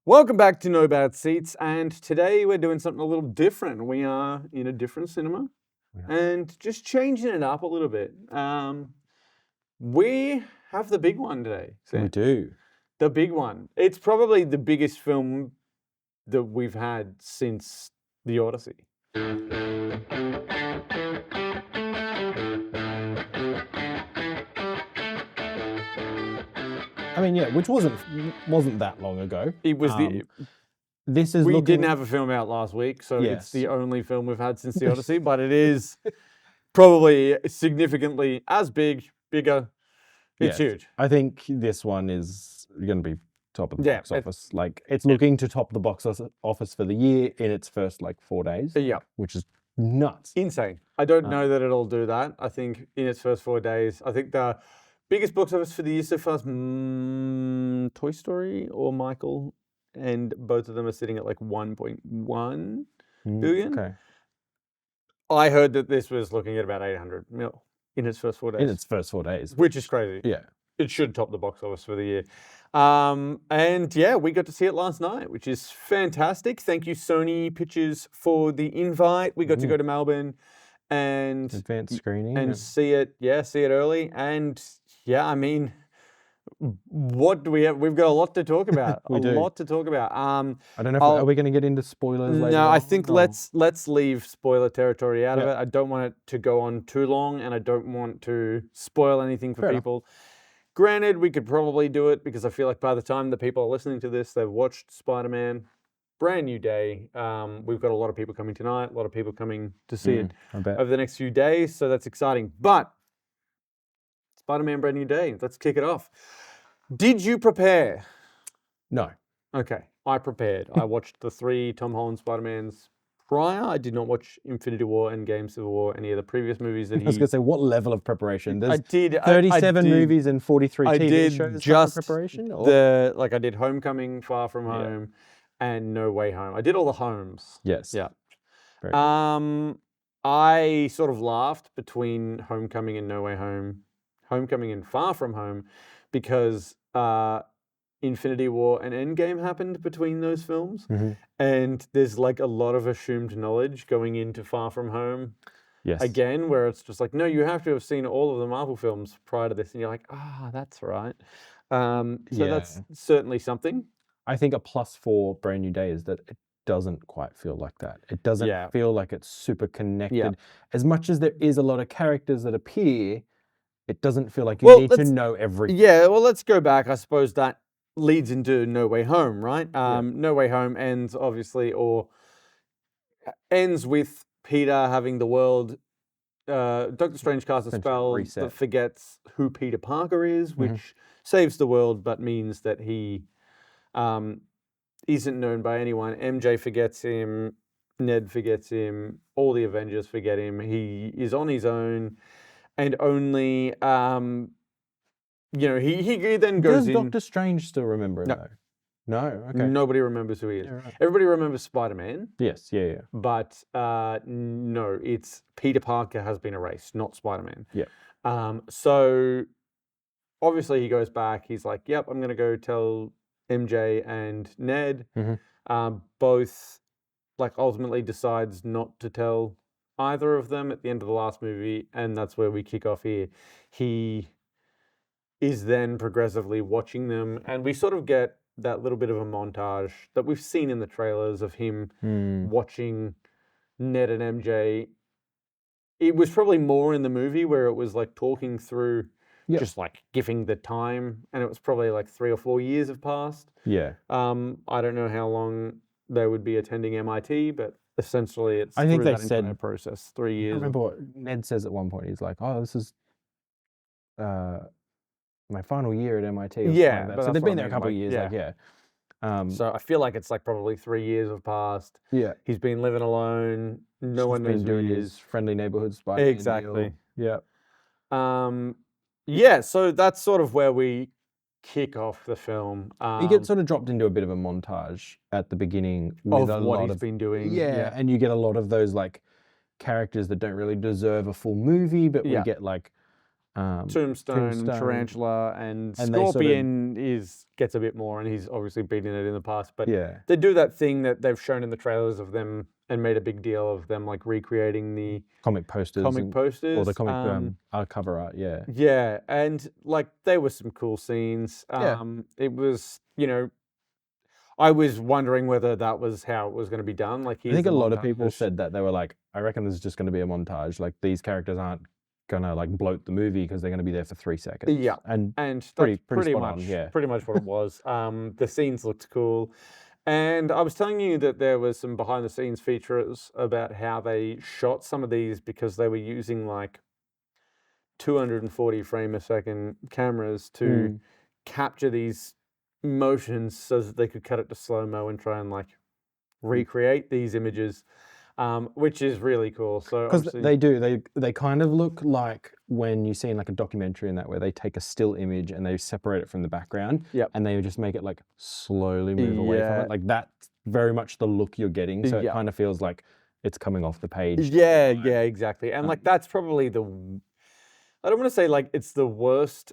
Welcome back to No Bad Seats, and today we're doing something a little different. We are in a different cinema and just changing it up a little bit. We have the big one today. Sam. We do. The big one. It's probably the biggest film that we've had since The Odyssey. I mean, yeah, which wasn't that long ago. It was This is. We didn't have a film out last week, so Yes. it's the only film we've had since The Odyssey, but it is probably significantly as bigger. It's huge. I think this one is going to be top of the box office. Like, it's looking to top the box office for the year in its first 4 days. Yeah, which is nuts, insane. I don't know that it'll do that. I think in its first 4 days, I think the biggest box office for the year so far is Toy Story or Michael, and both of them are sitting at 1.1 billion. Okay. I heard that this was looking at about 800 mil in its first 4 days. In its first 4 days, which is crazy. Yeah, it should top the box office for the year. And yeah, we got to see it last night, which is fantastic. Thank you, Sony Pictures, for the invite. We got to go to Melbourne and advanced screening and see it. Yeah, see it early. And yeah, I mean, what do we have? We've got a lot to talk about. A lot to talk about. I don't know. Are we going to get into spoilers later? No, I think let's leave spoiler territory out of it. I don't want it to go on too long, and I don't want to spoil anything for people. Granted, we could probably do it because I feel like by the time the people are listening to this, they've watched Spider-Man. Brand new day. We've got a lot of people coming tonight, a lot of people coming to see it over the next few days, so that's exciting. But Spider-Man brand new day. Let's kick it off. Did you prepare? No. Okay, I prepared. I watched the 3 Tom Holland Spider-Mans prior. I did not watch Infinity War, Endgame, Civil War, any of the previous movies that he... I was going to say, what level of preparation? There's I did 37 movies and 43 TV shows. Just preparation? I did Homecoming, Far From Home, and No Way Home. I did all the homes. Yes. Yeah. I sort of laughed between Homecoming and No Way Home, Homecoming and Far From Home, because Infinity War and Endgame happened between those films, and there's a lot of assumed knowledge going into Far From Home. Yes. Again, where it's just no, you have to have seen all of the Marvel films prior to this, and you're like, that's right. So that's certainly something. I think a plus for Brand New Day is that it doesn't quite feel like that. It doesn't feel like it's super connected. Yeah. As much as there is a lot of characters that appear, it doesn't feel like you need to know everything. Yeah, well, let's go back. I suppose that leads into No Way Home, right? No Way Home ends, obviously, or ends with Peter having the world... Doctor Strange casts a spell that forgets who Peter Parker is, which saves the world, but means that he isn't known by anyone. MJ forgets him. Ned forgets him. All the Avengers forget him. He is on his own. And only, he then goes in... Does Doctor Strange still remember him, though? No? Okay. Nobody remembers who he is. Yeah, right. Everybody remembers Spider-Man. Yes, yeah. But no, it's Peter Parker has been erased, not Spider-Man. Yeah. So obviously he goes back. He's like, yep, I'm going to go tell MJ and Ned. Both, ultimately decides not to tell either of them at the end of the last movie, and that's where we kick off here. He is then progressively watching them, and we sort of get that little bit of a montage that we've seen in the trailers of him watching Ned and MJ. It was probably more in the movie where it was talking through, just giving the time, and it was probably 3 or 4 years have passed. Yeah. I don't know how long they would be attending MIT, but essentially it's I think through they that said entire process, 3 years. I remember what Ned says at one point. He's like, "Oh, this is my final year at MIT." Yeah, so they've been there a couple of years. So I feel like it's probably 3 years have passed. Yeah, he's been living alone. No one knows doing who he his is. friendly neighborhood Spider-Man Exactly. deal. Yeah. So that's sort of where we kick off the film. You get sort of dropped into a bit of a montage at the beginning with of what he's been doing. Yeah, and you get a lot of those characters that don't really deserve a full movie, but we get Tombstone, Tarantula, and Scorpion gets a bit more, and he's obviously beaten it in the past. But they do that thing that they've shown in the trailers of them and made a big deal of them, like recreating the comic posters or the comic cover art. Yeah, and like there were some cool scenes. It was, I was wondering whether that was how it was going to be done. Like, I think a lot of people said that. They were like, I reckon this is just going to be a montage. Like, these characters aren't gonna like bloat the movie because they're going to be there for 3 seconds. Yeah, and pretty much, pretty much what it was. The scenes looked cool, and I was telling you that there was some behind the scenes features about how they shot some of these because they were using like 240 frame a second cameras to capture these motions so that they could cut it to slow-mo and try and like recreate these images. Which is really cool. So because they kind of look like when you see in like a documentary in that where they take a still image and they separate it from the background, and they just make it like slowly move away from it. Like that's very much the look you're getting. So it kind of feels like it's coming off the page. Yeah, exactly. And like that's probably I don't want to say like it's the worst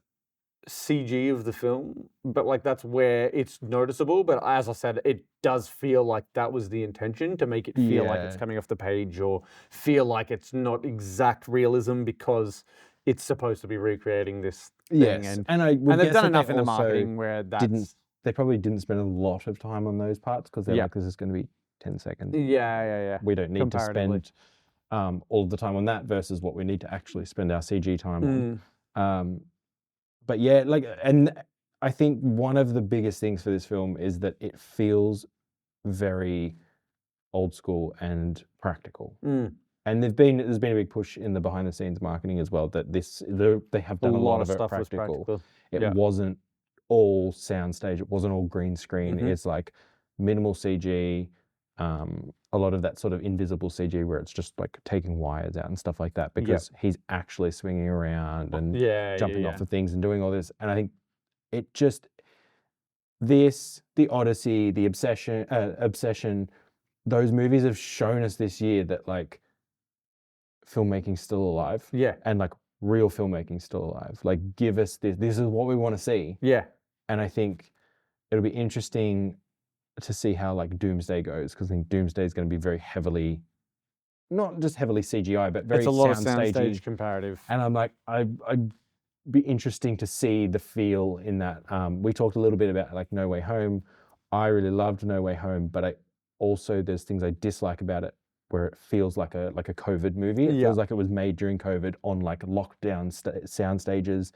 CG of the film, but like that's where it's noticeable. But as I said, it does feel like that was the intention, to make it feel like it's coming off the page or feel like it's not exact realism because it's supposed to be recreating this thing. And they've done enough in the marketing where they probably didn't spend a lot of time on those parts because they're like, this is going to be 10 seconds. Yeah. We don't need to spend all the time on that versus what we need to actually spend our CG time on. But yeah, like, and I think one of the biggest things for this film is that it feels very old school and practical. And there's been a big push in the behind the scenes marketing as well that they have done a lot of stuff practical. It wasn't all soundstage. It wasn't all green screen. It's like minimal CG. A lot of that sort of invisible CG where it's just like taking wires out and stuff like that because he's actually swinging around and jumping off of things and doing all this. And I think it just, the Odyssey, the Obsession, those movies have shown us this year that like filmmaking's still alive. And like real filmmaking's still alive. Like give us this. This is what we want to see. And I think it'll be interesting to see how like Doomsday goes, because I think Doomsday is going to be very heavily, not just heavily CGI, but very soundstage comparative. And I'm like, I'd be interesting to see the feel in that. We talked a little bit about like No Way Home. I really loved No Way Home, but there's things I dislike about it where it feels like a COVID movie. It feels like it was made during COVID on like lockdown sound stages.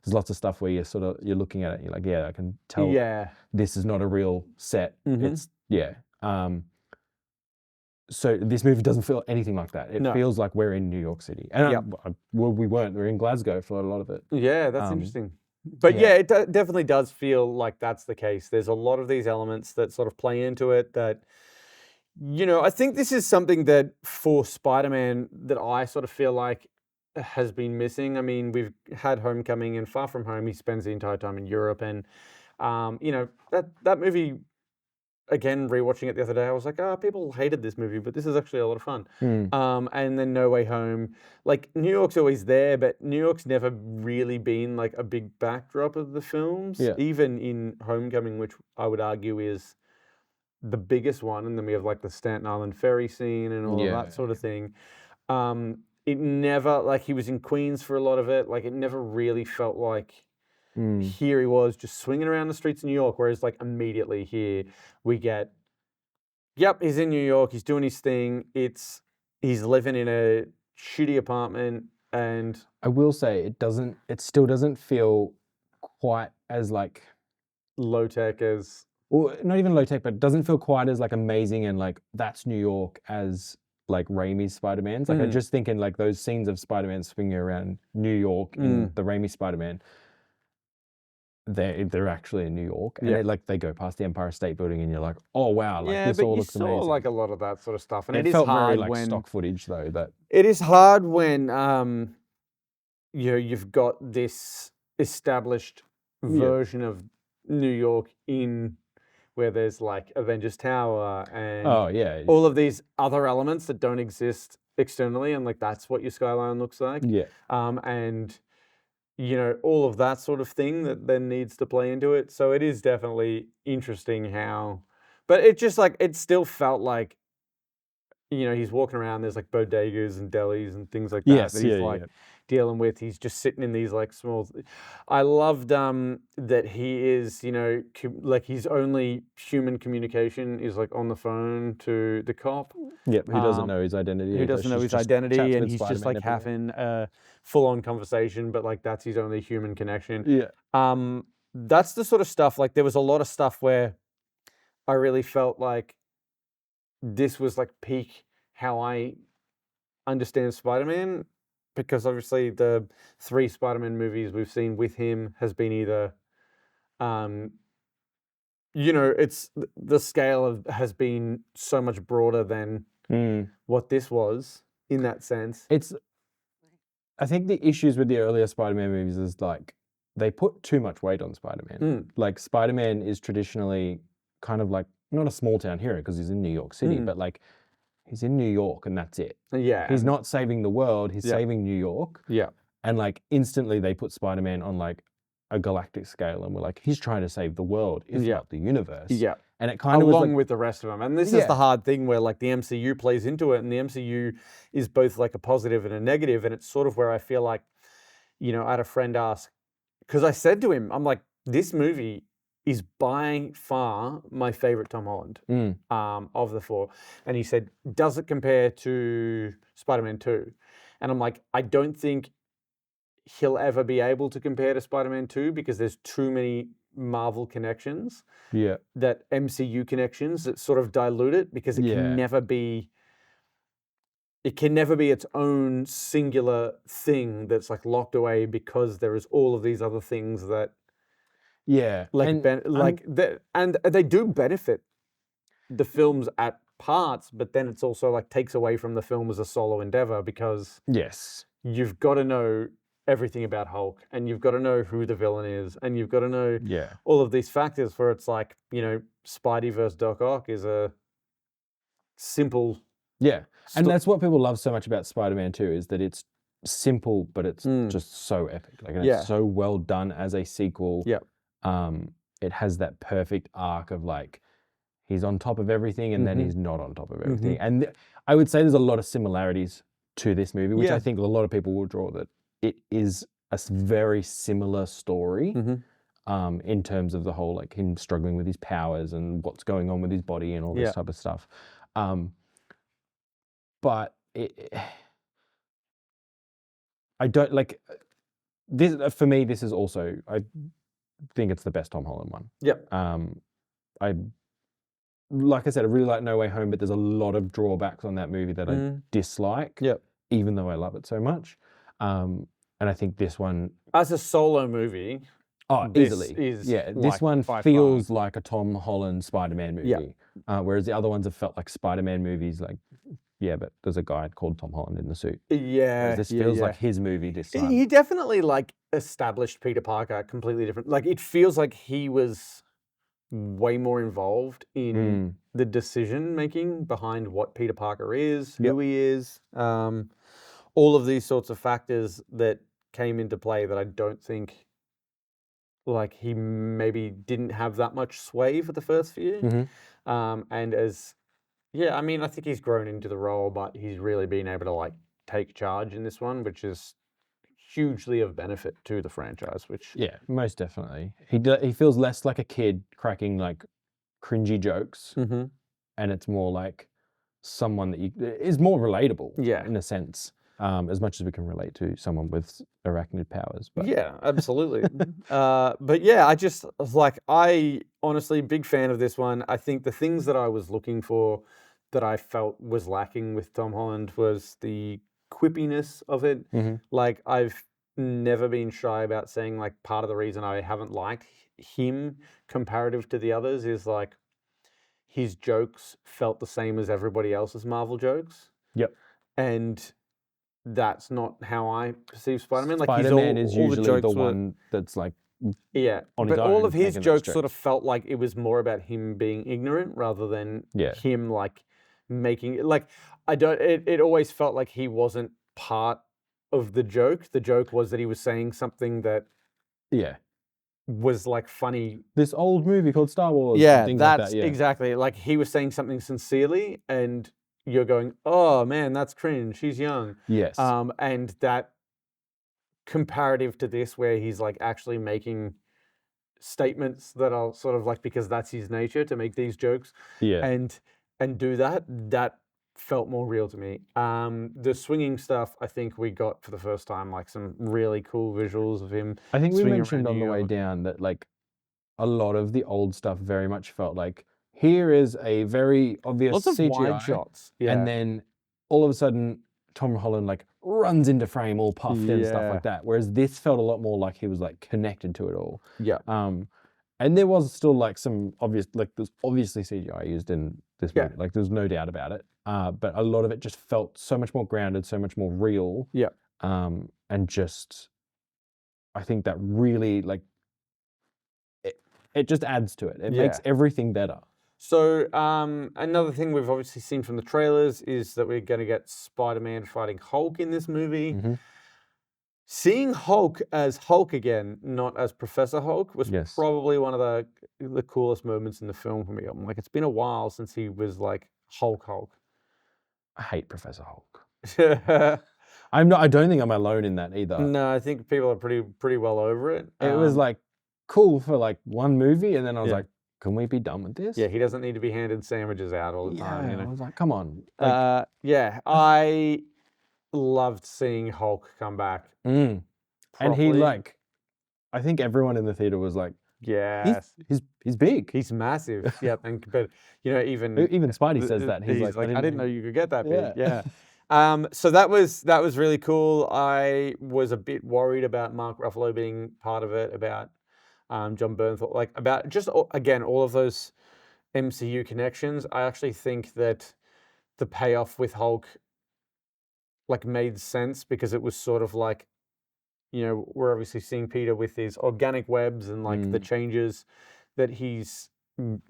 There's lots of stuff where you're looking at it and you're like, I can tell this is not a real set. It's so this movie doesn't feel anything like that. It feels like we're in New York City. And we weren't. We were in Glasgow for a lot of it. Yeah, that's interesting. But it definitely does feel like that's the case. There's a lot of these elements that sort of play into it that, I think this is something that for Spider-Man that I sort of feel like has been missing. I mean, we've had Homecoming and Far From Home. He spends the entire time in Europe. And, that movie, again, rewatching it the other day, I was like, people hated this movie, but this is actually a lot of fun. And then No Way Home. Like, New York's always there, but New York's never really been like a big backdrop of the films. Even in Homecoming, which I would argue is the biggest one, and then we have like the Staten Island ferry scene and all of that sort of thing. It never, like, he was in Queens for a lot of it. Like, it never really felt like here he was just swinging around the streets of New York. Whereas like immediately here we get, he's in New York, he's doing his thing. He's living in a shitty apartment, and I will say it still doesn't feel quite as like low tech as, well, not even low tech, but it doesn't feel quite as like amazing and like that's New York as like Raimi's Spider-Man's. Like I just think in like those scenes of Spider-Man swinging around New York in the Raimi Spider-Man, they're actually in New York, and they go past the Empire State Building, and you're like, oh wow, like this all looks amazing. Like a lot of that sort of stuff, and it is felt hard very like stock footage though. That it is hard when you've got this established version of New York in where there's like Avengers Tower and all of these other elements that don't exist externally, and like that's what your skyline looks like. And you know, all of that sort of thing that then needs to play into it. So it is definitely interesting how, but it just like, it still felt like, you know, he's walking around, there's like bodegas and delis and things like that Yes, he's yeah, like yeah. dealing with. He's just sitting in these like small. I loved that he is, you know, like his only human communication is like on the phone to the cop. Yep, who doesn't know his identity. Who doesn't know his identity, and he's just like having a full-on conversation, but like that's his only human connection. Yeah. That's the sort of stuff. Like there was a lot of stuff where I really felt like this was like peak how I understand Spider-Man, because obviously the 3 Spider-Man movies we've seen with him has been either, you know, it's the scale of has been so much broader than what this was in that sense. I think the issues with the earlier Spider-Man movies is like they put too much weight on Spider-Man. Like Spider-Man is traditionally kind of like not a small town hero because he's in New York City, but like he's in New York and that's it. Yeah. He's not saving the world, he's saving New York. Yeah. And like instantly they put Spider-Man on like a galactic scale and we're like, he's trying to save the world, if not the universe. Yeah. And it kind of was along like, with the rest of them. And this is the hard thing where like the MCU plays into it, and the MCU is both like a positive and a negative. And it's sort of where I feel like, you know, I had a friend ask, because I said to him, I'm like, this movie is by far my favorite Tom Holland of the 4. And he said, does it compare to Spider-Man 2? And I'm like, I don't think he'll ever be able to compare to Spider-Man 2 because there's too many Marvel connections. Yeah. That MCU connections that sort of dilute it, because it can never be its own singular thing that's like locked away, because there is all of these other things that and they do benefit the films at parts, but then it's also like takes away from the film as a solo endeavor, because you've got to know everything about Hulk, and you've got to know who the villain is, and you've got to know all of these factors, where it's like, you know, Spidey versus Doc Ock is a simple and that's what people love so much about Spider-Man 2, is that it's simple but it's just so epic, like, and it's so well done as a sequel. It has that perfect arc of like he's on top of everything and then he's not on top of everything. And I would say there's a lot of similarities to this movie, which I think a lot of people will draw, that it is a very similar story in terms of the whole, like him struggling with his powers and what's going on with his body and all this type of stuff. But I don't like this. For me, this is also, I think it's the best Tom Holland one. Like I said, I really like No Way Home, but there's a lot of drawbacks on that movie that I dislike, even though I love it so much. And I think this one, as a solo movie, easily, this one feels like a Tom Holland Spider-Man movie, whereas the other ones have felt like Spider-Man movies. Like, but there's a guy called Tom Holland in the suit. Whereas this feels like his movie this time. He definitely like established Peter Parker completely different. Like it feels like he was way more involved in the decision making behind what Peter Parker is, who he is, all of these sorts of factors that came into play that I don't think, like, he maybe didn't have that much sway for the first few. And as I mean, I think he's grown into the role, but he's really been able to like take charge in this one, which is hugely of benefit to the franchise. Which most definitely, he feels less like a kid cracking like cringy jokes, and it's more like someone that is more relatable, in a sense, as much as we can relate to someone with arachnid powers. But absolutely. But I just like, I honestly big fan of this one. I think the things that I was looking for that I felt was lacking with Tom Holland was the quippiness of it. Like, I've never been shy about saying, like, part of the reason I haven't liked him comparative to the others is like his jokes felt the same as everybody else's Marvel jokes. And that's not how I perceive Spider-Man. Like, Spider-Man is usually the one that's like, but all of his jokes sort of felt like it was more about him being ignorant rather than him like making, like, I don't. It always felt like he wasn't part of the joke. The joke was that he was saying something that was like funny. This old movie called Star Wars. Yeah, and things that's like that. Yeah. exactly. Like he was saying something sincerely, and you're going, "Oh man, that's cringe. She's young." Yes. And that comparative to this, where he's like actually making statements that are sort of like, because that's his nature to make these jokes. Yeah. And do that felt more real to me. The swinging stuff, I think we got for the first time, like some really cool visuals of him. I think we swinging mentioned around on the New way York. down that like a lot of the old stuff very much felt like here is a very obvious Lots of CGI, wide shots. Yeah. and then all of a sudden Tom Holland like runs into frame all puffed and stuff like that. Whereas this felt a lot more like he was like connected to it all. Yeah. And there was still like some obvious, like there's obviously CGI used in this movie, like there's no doubt about it. But a lot of it just felt so much more grounded, so much more real. Yeah. And just, I think that really like, it just adds to it. It makes everything better. So another thing we've obviously seen from the trailers is that we're going to get Spider-Man fighting Hulk in this movie. Mm-hmm. Seeing Hulk as Hulk again, not as Professor Hulk, was probably one of the coolest moments in the film for me. I'm like, it's been a while since he was like Hulk. I hate Professor Hulk. I don't think I'm alone in that either. No, I think people are pretty well over it. It was like cool for like one movie, and then I was like, can we be done with this? Yeah, he doesn't need to be handing sandwiches out all the time. You know? I was like, come on. Like, I loved seeing Hulk come back. And he like, I think everyone in the theater was like, he's big. He's massive. Yep. And but you know, even Spidey says that. He's like, I didn't know you could get that big. Yeah. So that was really cool. I was a bit worried about Mark Ruffalo being part of it, about John Bernthal, like about just again all of those MCU connections. I actually think that the payoff with Hulk like made sense, because it was sort of like, you know, we're obviously seeing Peter with his organic webs and like the changes that he's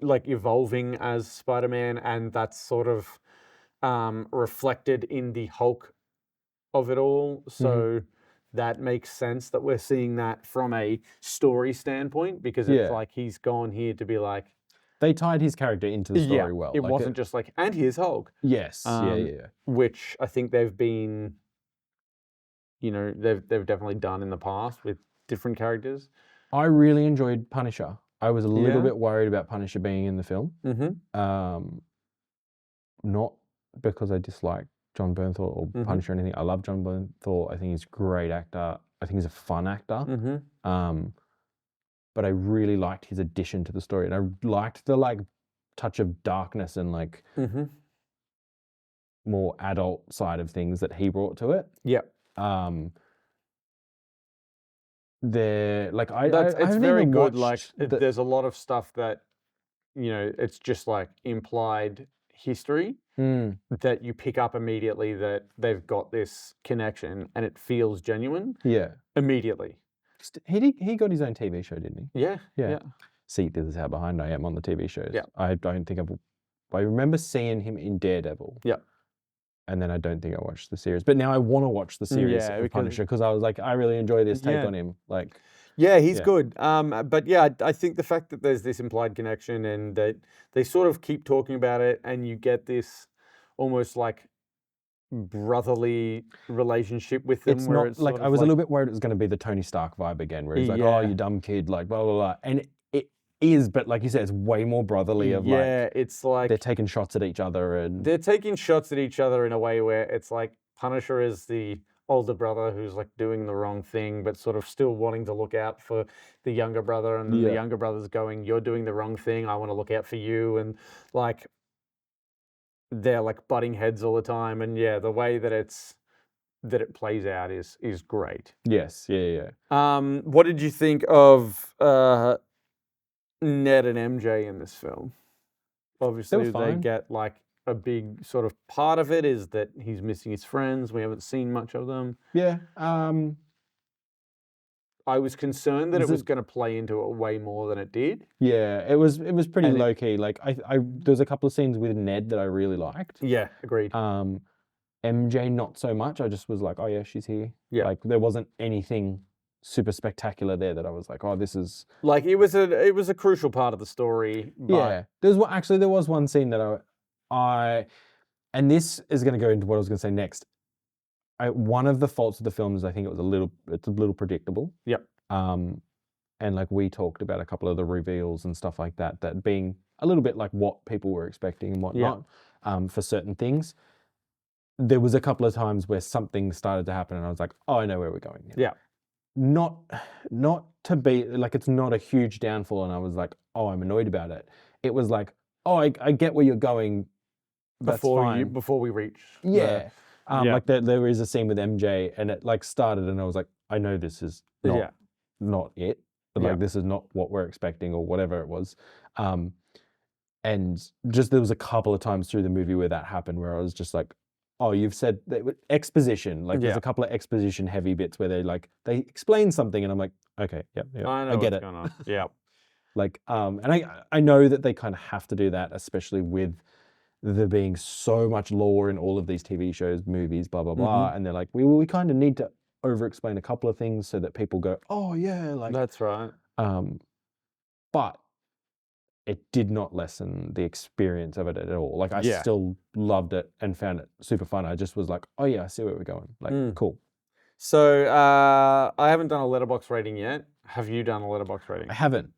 like evolving as Spider-Man, and that's sort of reflected in the Hulk of it all. So that makes sense that we're seeing that from a story standpoint, because it's like he's gone here to be like, they tied his character into the story well. It wasn't just like, and here's Hulk. Yes. Which I think they've been, you know, they've definitely done in the past with different characters. I really enjoyed Punisher. I was a little bit worried about Punisher being in the film. Not because I dislike John Bernthal or Punisher or anything. I love John Bernthal. I think he's a great actor. I think he's a fun actor. But I really liked his addition to the story, and I liked the like touch of darkness and like more adult side of things that he brought to it. It's very good. Like there's a lot of stuff that, you know, it's just like implied history that you pick up immediately that they've got this connection, and it feels genuine. Immediately. He got his own TV show, didn't he? Yeah. See, this is how behind I am on the TV shows. I don't think I remember seeing him in Daredevil. And then I don't think I watched the series. But now I want to watch the series of Punisher, because I was like, I really enjoy this take on him. Like, he's good. But yeah, I think the fact that there's this implied connection, and that they sort of keep talking about it, and you get this almost like brotherly relationship with them. It's not like, I was a little bit worried it was going to be the Tony Stark vibe again, where he's like, oh, you dumb kid, like blah, blah, blah. And it is, but like you said, it's way more brotherly of like, it's like they're taking shots at each other, and they're taking shots at each other in a way where it's like Punisher is the older brother who's like doing the wrong thing, but sort of still wanting to look out for the younger brother, and the younger brother's going, you're doing the wrong thing, I want to look out for you, and like they're like butting heads all the time, and the way that it plays out is great. Yes. What did you think of Ned and MJ in this film? Obviously they get like a big sort of part of it is that he's missing his friends. We haven't seen much of them. I was concerned that it was going to play into it way more than it did. Yeah, it was pretty low key. Like there's a couple of scenes with Ned that I really liked. Yeah, agreed. MJ, not so much. I just was like, oh yeah, she's here. Yeah. Like there wasn't anything super spectacular there that I was like, oh, this is like it was a crucial part of the story. But... there was one scene that and this is going to go into what I was going to say next. One of the faults of the film is I think it's a little predictable. Yep. And like we talked about a couple of the reveals and stuff like that being a little bit like what people were expecting and whatnot. For certain things. There was a couple of times where something started to happen and I was like, oh, I know where we're going now. Yeah. Not to be like, it's not a huge downfall and I was like, oh, I'm annoyed about it. It was like, oh, I get where you're going. Before we reach. Yeah. Like there is a scene with MJ and it like started and I was like, I know this is not it, but like this is not what we're expecting or whatever it was. And just there was a couple of times through the movie where that happened where I was just like, oh, you've said exposition. Like there's a couple of exposition heavy bits where they explain something and I'm like, okay, I get it. Going on. Yeah. Like, and I know that they kind of have to do that, especially with there being so much lore in all of these TV shows, movies, blah, blah, blah. And they're like, we kind of need to over-explain a couple of things so that people go, oh yeah, like. That's right. But it did not lessen the experience of it at all. Like I still loved it and found it super fun. I just was like, oh yeah, I see where we're going. Like, cool. So I haven't done a letterbox rating yet. Have you done a letterbox rating? I haven't.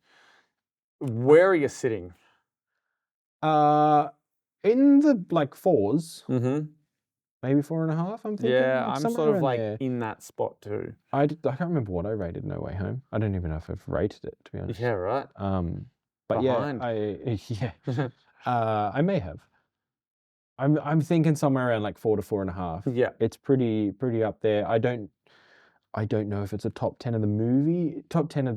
Where are you sitting? In the like 4s. Maybe 4.5, I'm thinking. Yeah, I'm sort of like there. In that spot too. I can't remember what I rated No Way Home. I don't even know if I've rated it, to be honest. Yeah, right. But Behind. I may have. I'm thinking somewhere around like 4 to 4.5. Yeah. It's pretty up there. I don't know if it's a top 10 of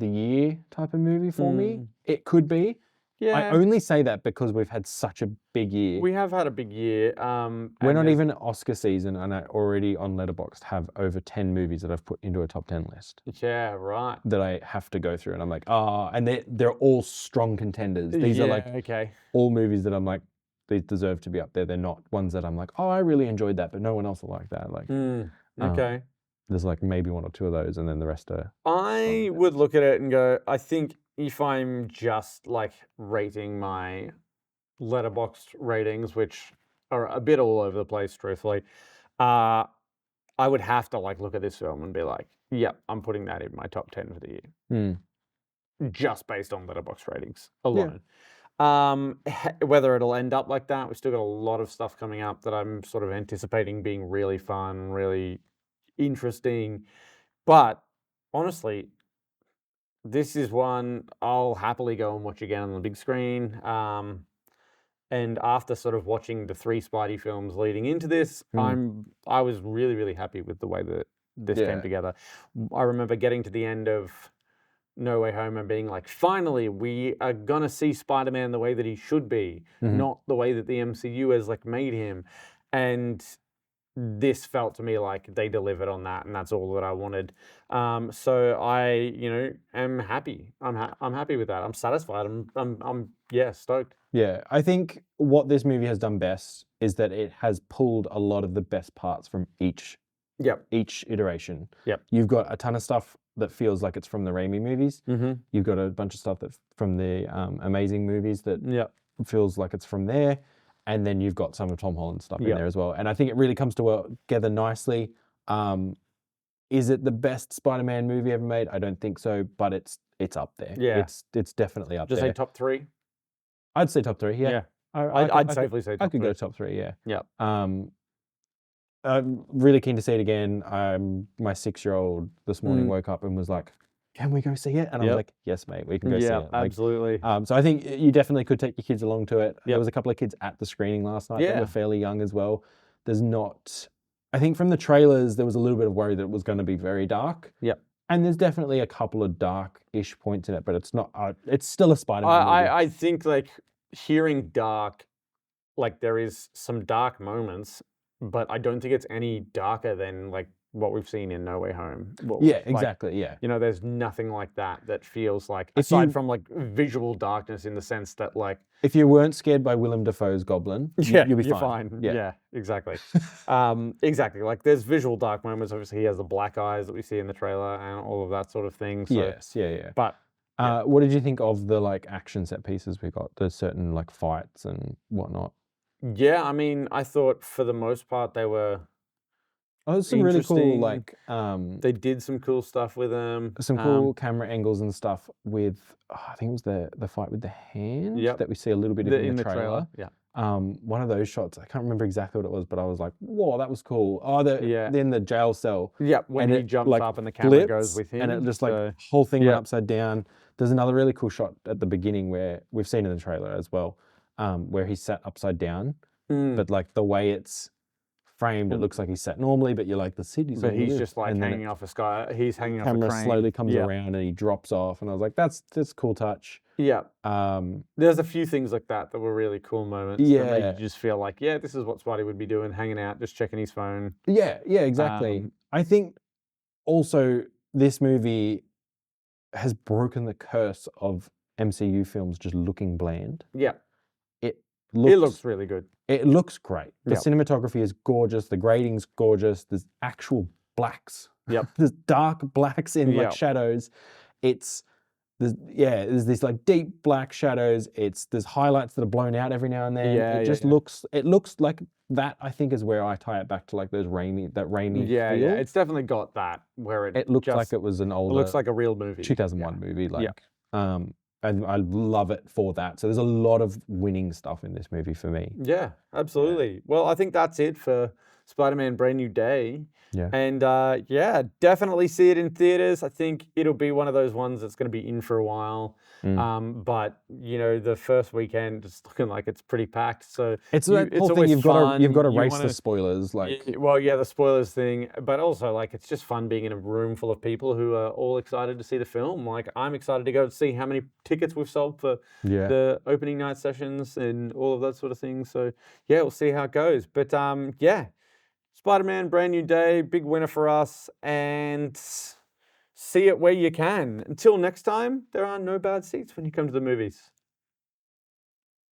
the year type of movie for me. It could be. Yeah. I only say that because we've had such a big year. We have had a big year. We're not even Oscar season, and I already on Letterboxd have over 10 movies that I've put into a top 10 list. Yeah, right. That I have to go through, and I'm like, and they're all strong contenders. These are like all movies that I'm like, these deserve to be up there. They're not ones that I'm like, oh, I really enjoyed that, but no one else will like that. Like, okay. There's like maybe 1 or 2 of those, and then the rest are. I would look at it and go, I think if I'm just like rating my Letterboxd ratings, which are a bit all over the place, truthfully, I would have to like look at this film and be like, yep, I'm putting that in my top 10 for the year. Just based on Letterboxd ratings alone. Whether it'll end up like that, we've still got a lot of stuff coming up that I'm sort of anticipating being really fun, really interesting. But honestly, this is one I'll happily go and watch again on the big screen. And after sort of watching the 3 Spidey films leading into this, I was really, really happy with the way that this came together. I remember getting to the end of No Way Home and being like, finally, we are gonna see Spider-Man the way that he should be, not the way that the MCU has like made him. And this felt to me like they delivered on that, and that's all that I wanted. So I, am happy. I'm happy with that. I'm satisfied. I'm stoked. Yeah, I think what this movie has done best is that it has pulled a lot of the best parts from each iteration. Yep. You've got a ton of stuff that feels like it's from the Raimi movies. You've got a bunch of stuff that from the Amazing movies that feels like it's from there. And then you've got some of Tom Holland stuff in there as well. And I think it really comes together nicely. Is it the best Spider-Man movie ever made? I don't think so, but it's up there. Yeah. It's definitely up there. Just say top 3? I'd say top 3, yeah. I'd safely say top 3. I could go top 3, yeah. Yeah. I'm really keen to see it again. My 6-year-old this morning woke up and was like, can we go see it? And I was like, yes, mate, we can go see it. Yeah, absolutely. So I think you definitely could take your kids along to it. There was a couple of kids at the screening last night that were fairly young as well. I think from the trailers, there was a little bit of worry that it was going to be very dark. Yep. And there's definitely a couple of dark-ish points in it, but it's not. It's still a Spider-Man movie. I think like hearing dark, like there is some dark moments, but I don't think it's any darker than like what we've seen in No Way Home. Exactly. There's nothing like that feels like, aside from like visual darkness in the sense that like If you weren't scared by Willem Dafoe's Goblin, you'll be fine. Yeah, exactly. Exactly. Like there's visual dark moments. Obviously, he has the black eyes that we see in the trailer and all of that sort of thing. So, Yes, yeah. But what did you think of the like action set pieces we got? There's certain like fights and whatnot. Yeah, I mean, I thought for the most part they were. Oh, there's some really cool like they did some cool stuff with them. Some cool camera angles and stuff with I think it was the fight with the hand that we see a little bit of in the trailer. Yeah. One of those shots, I can't remember exactly what it was, but I was like, whoa, that was cool. Oh, then the jail cell. Yeah, when he jumps up and the camera goes with him. And it just like whole thing went upside down. There's another really cool shot at the beginning where we've seen in the trailer as well, where he's sat upside down, but like the way it's framed, it looks like he's sat normally, but you're like the city's. But he's just like hanging off a sky. He's hanging off a crane. Camera slowly comes around and he drops off, and I was like, that's a cool touch. Yeah. There's a few things like that were really cool moments. Yeah. That made you just feel like, this is what Spidey would be doing, hanging out, just checking his phone. Yeah, exactly. I think also this movie has broken the curse of MCU films just looking bland. Yeah. It looks really good. It looks great. The cinematography is gorgeous. The grading's gorgeous. There's actual blacks. Yep. There's dark blacks in like shadows. There's these like deep black shadows. There's highlights that are blown out every now and then. It just looks like that. I think is where I tie it back to like those Raimi feel. Yeah. It's definitely got that where it looks like it was an older. It looks like a real movie. 2001 movie. And I love it for that. So there's a lot of winning stuff in this movie for me. Yeah, absolutely. Yeah. Well, I think that's it for Spider-Man Brand New Day. Yeah. And definitely see it in theaters. I think it'll be one of those ones that's going to be in for a while. But the first weekend it's looking like it's pretty packed. So it's whole thing you've got to race the spoilers. The spoilers thing, but also like it's just fun being in a room full of people who are all excited to see the film. Like I'm excited to go to see how many tickets we've sold for the opening night sessions and all of that sort of thing. So we'll see how it goes. But Spider-Man Brand New Day, big winner for us, and see it where you can. Until next time, there are no bad seats when you come to the movies.